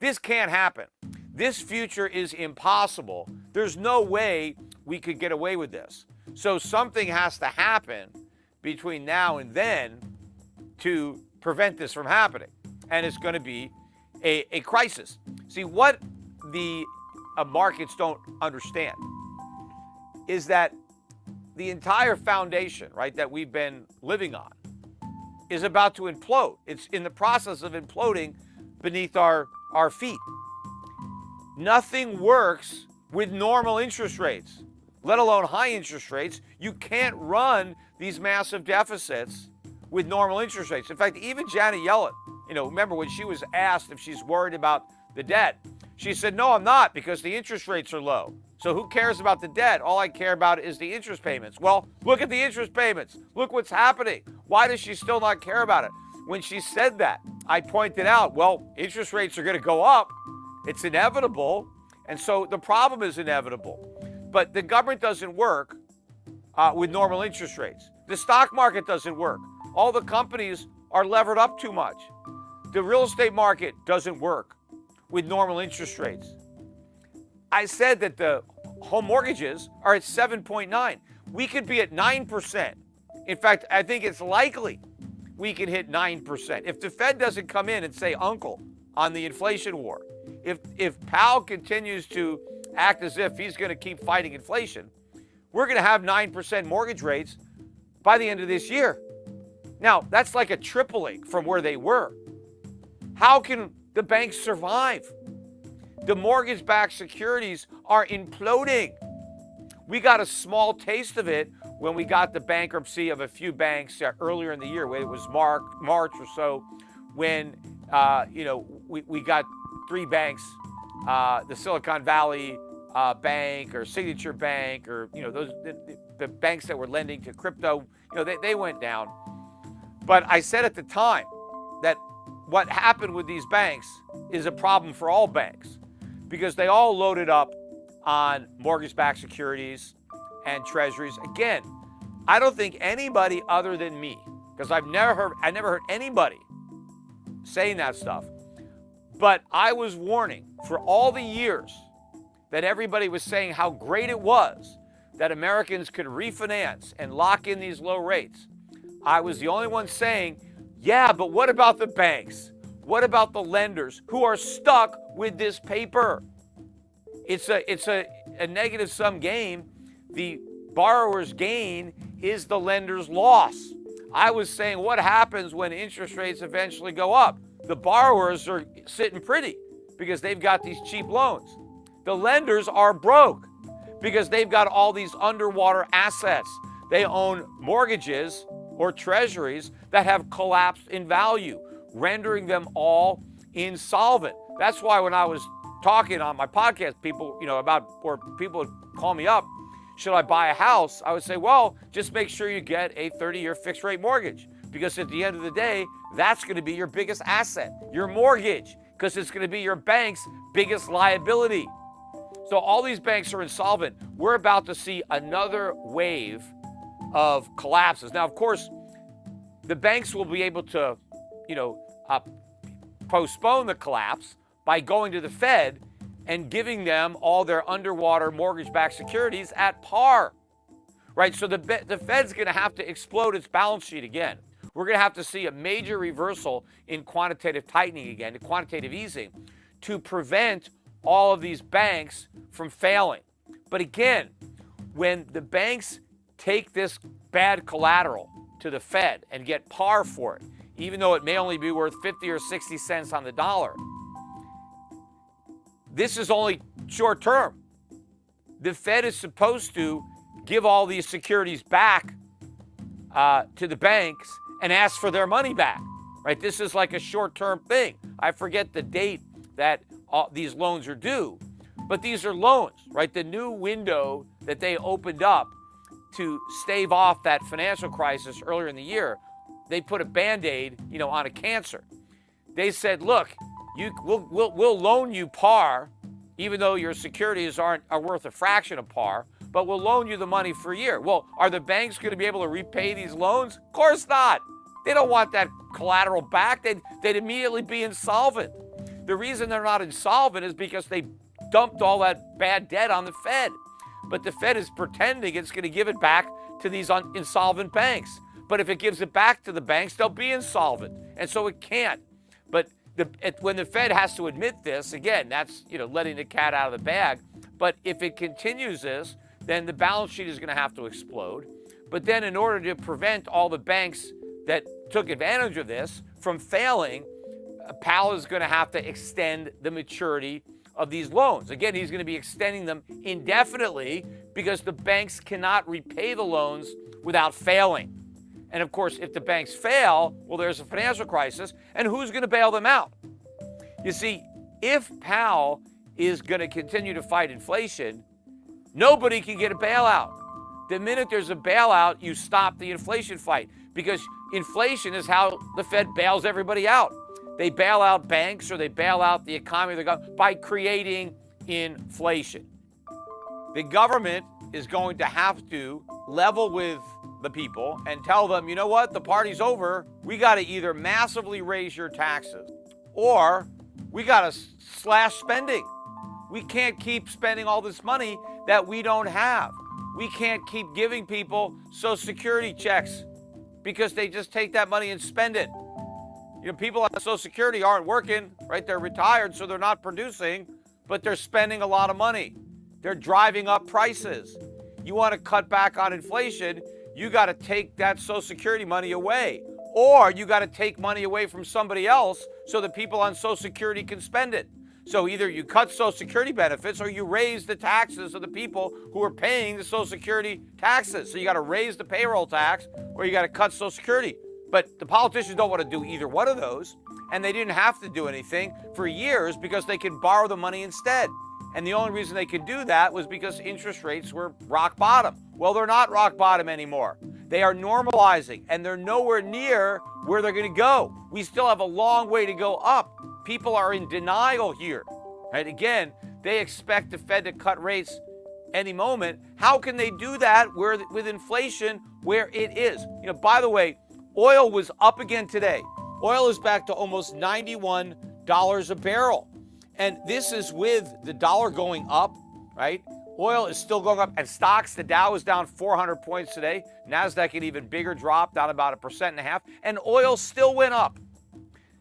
This can't happen. This future is impossible. There's no way we could get away with this. So something has to happen between now and then to prevent this from happening. And it's going to be a crisis. See, what the markets don't understand is that the entire foundation, right, that we've been living on is about to implode. It's in the process of imploding beneath our feet. Nothing works with normal interest rates, let alone high interest rates. You can't run these massive deficits with normal interest rates. In fact, even Janet Yellen, remember when she was asked if she's worried about the debt, she said, no, I'm not, because the interest rates are low. So who cares about the debt? All I care about is the interest payments. Well, look at the interest payments. Look what's happening. Why does she still not care about it? When she said that, I pointed out, well, interest rates are going to go up. It's inevitable. And so the problem is inevitable. But the government doesn't work with normal interest rates. The stock market doesn't work. All the companies are levered up too much. The real estate market doesn't work with normal interest rates. I said that the home mortgages are at 7.9. We could be at 9%. In fact, I think it's likely we can hit 9%. If the Fed doesn't come in and say uncle on the inflation war, if Powell continues to act as if he's going to keep fighting inflation, we're going to have 9% mortgage rates by the end of this year. Now, that's like a tripling from where they were. How can the banks survive? The mortgage-backed securities are imploding. We got a small taste of it when we got the bankruptcy of a few banks earlier in the year. It was March or so when we got three banks, the Silicon Valley Bank or Signature Bank, or the banks that were lending to crypto. They went down. But I said at the time that what happened with these banks is a problem for all banks, because they all loaded up on mortgage-backed securities and treasuries. Again, I don't think anybody other than me, because I never heard anybody saying that stuff. But I was warning for all the years that everybody was saying how great it was that Americans could refinance and lock in these low rates. I was the only one saying, yeah, but what about the banks? What about the lenders who are stuck with this paper? It's a negative sum game. The borrower's gain is the lender's loss. I was saying, what happens when interest rates eventually go up? The borrowers are sitting pretty because they've got these cheap loans. The lenders are broke because they've got all these underwater assets. They own mortgages or treasuries that have collapsed in value, rendering them all insolvent. That's why when I was talking on my podcast, people would call me up, should I buy a house? I would say, well, just make sure you get a 30-year fixed rate mortgage, because at the end of the day, that's going to be your biggest asset, your mortgage, because it's going to be your bank's biggest liability. So all these banks are insolvent. We're about to see another wave of collapses. Now, of course, the banks will be able to, postpone the collapse by going to the Fed and giving them all their underwater mortgage-backed securities at par, right? So the Fed's going to have to explode its balance sheet again. We're going to have to see a major reversal in quantitative tightening again, quantitative easing, to prevent all of these banks from failing. But again, when the banks take this bad collateral to the Fed and get par for it, even though it may only be worth 50 or 60 cents on the dollar, this is only short term. The Fed is supposed to give all these securities back to the banks and ask for their money back, right? This is like a short-term thing. I forget the date that these loans are due, but these are loans, right? The new window that they opened up to stave off that financial crisis earlier in the year, they put a Band-Aid, on a cancer. They said, look, we'll loan you par, even though your securities are worth a fraction of par, but we'll loan you the money for a year. Well, are the banks going to be able to repay these loans? Of course not. They don't want that collateral back. They'd immediately be insolvent. The reason they're not insolvent is because they dumped all that bad debt on the Fed. But the Fed is pretending it's going to give it back to these insolvent banks. But if it gives it back to the banks, they'll be insolvent. And so it can't. But when the Fed has to admit this, again, that's letting the cat out of the bag. But if it continues this, then the balance sheet is going to have to explode. But then in order to prevent all the banks that took advantage of this from failing, Powell is going to have to extend the maturity of these loans. Again, he's going to be extending them indefinitely because the banks cannot repay the loans without failing. And of course, if the banks fail, well, there's a financial crisis, and who's going to bail them out? You see, if Powell is going to continue to fight inflation, nobody can get a bailout. The minute there's a bailout, you stop the inflation fight, because inflation is how the Fed bails everybody out. They bail out banks or they bail out the economy by creating inflation. The government is going to have to level with the people and tell them, you know what, the party's over. We got to either massively raise your taxes or we got to slash spending. We can't keep spending all this money that we don't have. We can't keep giving people Social Security checks because they just take that money and spend it. People on Social Security aren't working, right? They're retired, so they're not producing, but they're spending a lot of money. They're driving up prices. You want to cut back on inflation, you got to take that Social Security money away. Or you got to take money away from somebody else so that people on Social Security can spend it. So either you cut Social Security benefits or you raise the taxes of the people who are paying the Social Security taxes. So you got to raise the payroll tax or you got to cut Social Security. But the politicians don't want to do either one of those, and they didn't have to do anything for years because they could borrow the money instead. And the only reason they could do that was because interest rates were rock bottom. Well, they're not rock bottom anymore. They are normalizing, and they're nowhere near where they're going to go. We still have a long way to go up. People are in denial here. Right? Again, they expect the Fed to cut rates any moment. How can they do that with inflation where it is? By the way, oil was up again today. Oil is back to almost $91 a barrel. And this is with the dollar going up, right? Oil is still going up. And stocks, the Dow is down 400 points today. NASDAQ an even bigger drop, down about 1.5%. And oil still went up.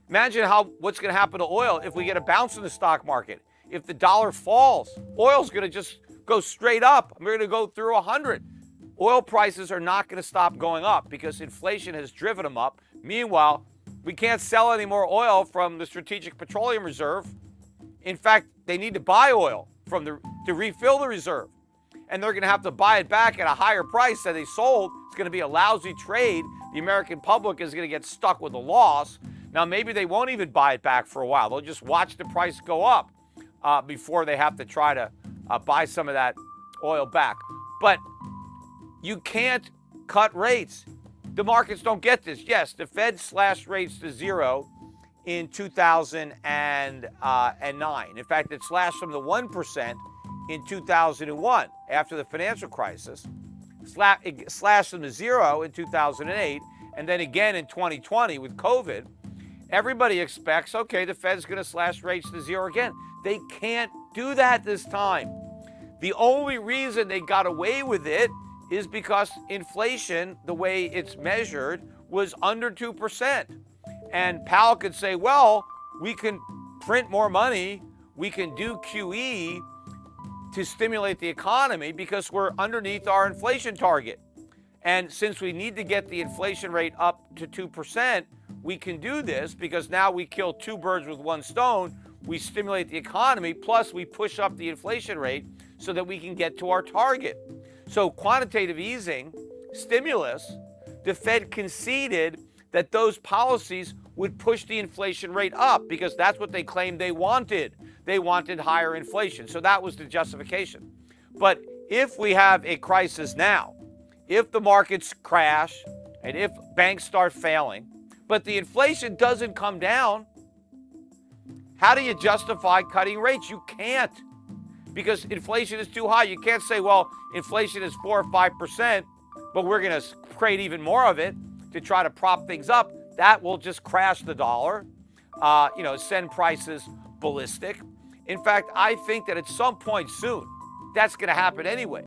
Imagine what's going to happen to oil if we get a bounce in the stock market. If the dollar falls, oil's going to just go straight up. We're going to go through 100. Oil prices are not going to stop going up because inflation has driven them up. Meanwhile, we can't sell any more oil from the Strategic Petroleum Reserve. In fact, they need to buy oil to refill the reserve. And they're going to have to buy it back at a higher price than they sold. It's going to be a lousy trade. The American public is going to get stuck with a loss. Now, maybe they won't even buy it back for a while. They'll just watch the price go up before they have to try to buy some of that oil back. But you can't cut rates. The markets don't get this. Yes, the Fed slashed rates to zero in 2009. In fact, it slashed them to 1% in 2001 after the financial crisis. It slashed them to zero in 2008, and then again in 2020 with COVID. Everybody expects, okay, the Fed's going to slash rates to zero again. They can't do that this time. The only reason they got away with it is because inflation, the way it's measured, was under 2%. And Powell could say, well, we can print more money, we can do QE to stimulate the economy because we're underneath our inflation target. And since we need to get the inflation rate up to 2%, we can do this because now we kill two birds with one stone. We stimulate the economy, plus we push up the inflation rate so that we can get to our target. So quantitative easing, stimulus, the Fed conceded that those policies would push the inflation rate up because that's what they claimed they wanted. They wanted higher inflation. So that was the justification. But if we have a crisis now, if the markets crash and if banks start failing, but the inflation doesn't come down, how do you justify cutting rates? You can't, because inflation is too high. You can't say, well, inflation is 4 or 5%, but we're going to create even more of it to try to prop things up. That will just crash the dollar, send prices ballistic. In fact, I think that at some point soon, that's going to happen anyway.